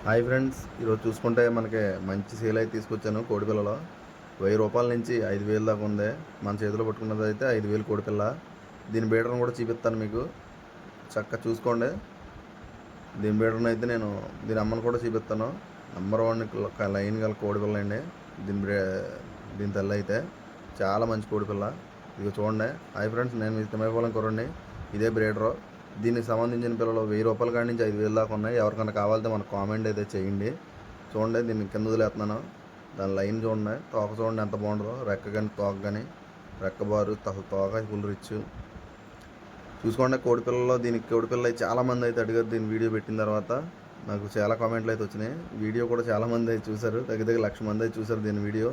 Hi friends, ఈరోజు చూసుకుంటే మనకి మంచి సేల్ అయితే తీసుకొచ్చాను. కోడిపిల్లలో 1000 రూపాయల నుంచి 5000 దాకా ఉంది. మన చేతిలో పట్టుకున్నది అయితే 5000 కోడిపిల్ల. దీని బీడర్ని కూడా చూపిస్తాను మీకు. చక్కగా చూసుకోండి. దీని బీడర్ని అయితే నేను దీని అమ్మను కూడా చూపిస్తాను. నెంబర్ 1 లైన్ గల కోడిపిల్ల అండి. దీని తల్లి అయితే చాలా మంచి కోడిపిల్ల. ఇదిగో చూడండి. హాయ్ ఫ్రెండ్స్, నేను మీ తిమ్మేపాలెం కుర్రండి. ఇదే బ్రీడరు. దీనికి సంబంధించిన పిల్లలు 1000 రూపాయల కాడి నుంచి 5000 దాకా ఉన్నాయి. ఎవరికైనా కావాలంటే మనకు కామెంట్ అయితే చేయండి. చూడండి, దీన్ని కింద వదిలేస్తున్నాను. దాని లైన్ చూడండి, తోక చూడండి ఎంత బాగుంటుందో. రెక్క కానీ తోక కానీ, రెక్క బారు తోక ఫుల్ రిచ్. చూసుకోండి. కోడిపిల్లలో దీనికి కోడిపిల్ల చాలామంది అయితే అడిగారు. దీని వీడియో పెట్టిన తర్వాత నాకు చాలా కామెంట్లు అయితే వచ్చినాయి. వీడియో కూడా చాలామంది అయితే చూశారు. దగ్గర 1,00,000 మంది అయితే చూశారు దీని వీడియో.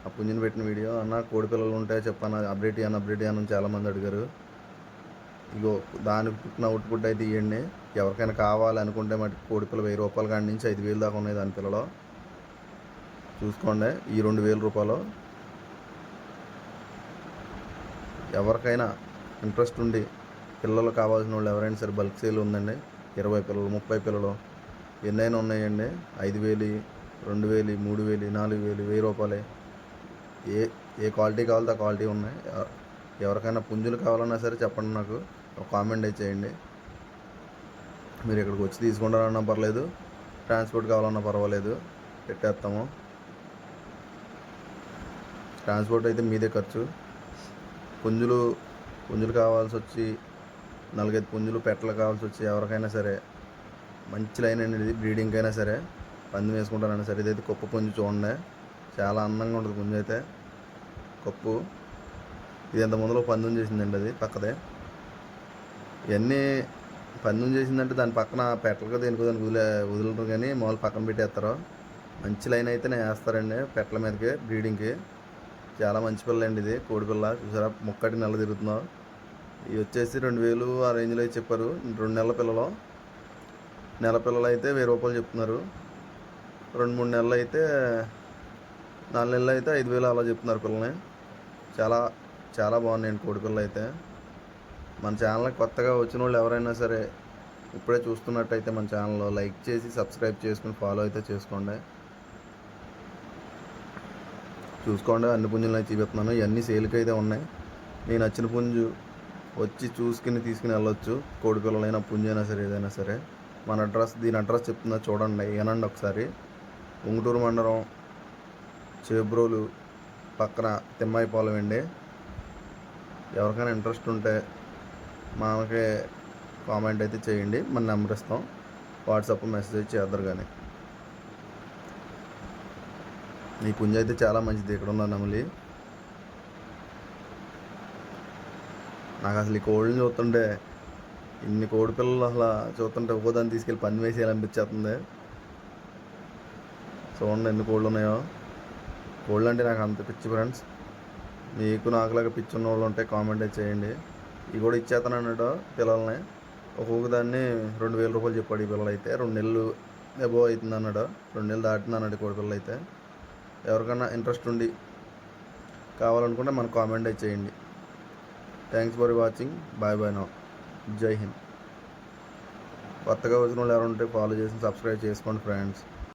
ఆ పుంజుని పెట్టిన వీడియో. అన్న కోడిపిల్లలు ఉంటాయి చెప్పాను, అప్డేట్ ఇవ్వను చాలామంది అడిగారు. ఇగో దానికి పుట్టిన అవుట్పుట్ అయితే ఇవ్వండి. ఎవరికైనా కావాలనుకుంటే మటు కోడిపిల్ల 1000 రూపాయల కాడి నుంచి 5000 దాకా ఉన్నాయి దాని పిల్లలో. చూసుకోండి. ఈ 2000 రూపాయలు. ఎవరికైనా ఇంట్రెస్ట్ ఉండి పిల్లలు కావాల్సిన వాళ్ళు ఎవరైనా సరే బల్క్ సేల్ ఉందండి. 20 పిల్లలు, 30 పిల్లలు ఎన్నైనా ఉన్నాయండి. 5000, 2000, 3000, 4000, 1000 రూపాయలే. ఏ క్వాలిటీ కావాలో ఆ క్వాలిటీ ఉన్నాయి. ఎవరికైనా పుంజులు కావాలన్నా సరే చెప్పండి, నాకు ఒక కామెంట్ అయితే చేయండి. మీరు ఇక్కడికి వచ్చి తీసుకుంటారన్నా పర్లేదు, ట్రాన్స్పోర్ట్ కావాలన్నా పర్వాలేదు, పెట్టేస్తాము. ట్రాన్స్పోర్ట్ అయితే మీదే ఖర్చు. పుంజులు కావాల్సి వచ్చి 4-5 పుంజులు పెట్టలు కావాల్సి వచ్చి ఎవరికైనా సరే మంచి లైన్ అండి ఇది. బ్రీడింగ్ అయినా సరే, పందెం వేసుకుంటారైనా సరే. ఇదైతే కుప్ప పుంజు చూడండి, చాలా అందంగా ఉంటుంది పుంజు అయితే. కప్పు ఇది ఎంత ముందులో పందెం చేసిందండి, అది పక్కదే. ఇవన్నీ పందెం చేసిందంటే దాని పక్కన పెట్టలుగా దేనికో దానికి వదులుతారు కానీ మామూలు పక్కన పెట్టేస్తారు. మంచి లైన్ అయితే నేను వేస్తారండి పెట్టల మీదకి. బ్రీడింగ్కి చాలా మంచి పిల్ల అండి ఇది. కోడిపిల్ల చూసారా, ముక్కటి నెల తిరుగుతుందో. ఇవి వచ్చేసి 2000 ఆ రేంజ్లో అయితే చెప్పారు. 2 నెలల పిల్లలు. నెల పిల్లలు అయితే 1000 రూపాయలు చెప్తున్నారు. 2-3 నెలలు అయితే, 4 నెలలు అయితే 5000 అలా చెప్తున్నారు పిల్లని. చాలా చాలా బాగున్నాయండి కోడిపిల్ల అయితే. మన ఛానల్కి కొత్తగా వచ్చిన వాళ్ళు ఎవరైనా సరే ఇప్పుడే చూస్తున్నట్టయితే మన ఛానల్లో లైక్ చేసి సబ్స్క్రైబ్ చేసుకుని ఫాలో అయితే చేసుకోండి. చూసుకోండి, అన్ని పుంజులు అయితే చూపిస్తున్నాను. ఇవన్నీ సేల్కి అయితే ఉన్నాయి. నేను నచ్చిన పుంజు వచ్చి చూసుకుని తీసుకుని వెళ్ళొచ్చు. కోడిపిల్లలైనా పుంజు అయినా సరే, ఏదైనా సరే. దీని అడ్రస్ చెప్తున్నా చూడండి, వినండి ఒకసారి. ఉంగుటూరు మండలం, చేబ్రోలు పక్కన తిమ్మాయిపాలెం అండి. ఎవరికైనా ఇంట్రెస్ట్ ఉంటే మనకి కామెంట్ అయితే చేయండి, మన నెంబర్ ఇస్తాం. వాట్సాప్ మెసేజ్ చేద్దరు. కానీ ఈ పుంజ అయితే చాలా మంచిది. ఇక్కడ ఉన్న నెమలి. నాకు అసలు ఈ కోళ్ళని చూస్తుంటే, ఇన్ని కోడి పిల్లలు అసలు చూస్తుంటే ఒక్కోదాన్ని తీసుకెళ్ళి పంది వేసేయాలనిపించేస్తుంది. చూడండి ఎన్ని కోళ్ళు ఉన్నాయో. కోళ్ళు అంటే నాకు అంత పిచ్చి ఫ్రెండ్స్. మీకు నాకులాగా పిచ్చి ఉన్న వాళ్ళు ఉంటే కామెంట్ అయితే చేయండి. ఇవి కూడా ఇచ్చేస్తాను అన్నాడు పిల్లల్ని. ఒక్కొక్క దాన్ని 2000 రూపాయలు చెప్పాడు. ఈ పిల్లలు అయితే 2 నెలలు ఎబో అవుతుంది అన్నాడు. 2 నెలలు దాటింది అన్నాడు కోడి పిల్లలు అయితే. ఎవరికైనా ఇంట్రెస్ట్ ఉండి కావాలనుకుంటే మనకు కామెంట్ అయితే చేయండి. Thanks for watching. Bye bye now. జై హింద్. కొత్తగా వచ్చిన వాళ్ళు ఎవరు ఉంటే ఫాలో చేసి సబ్స్క్రైబ్ చేసుకోండి ఫ్రెండ్స్.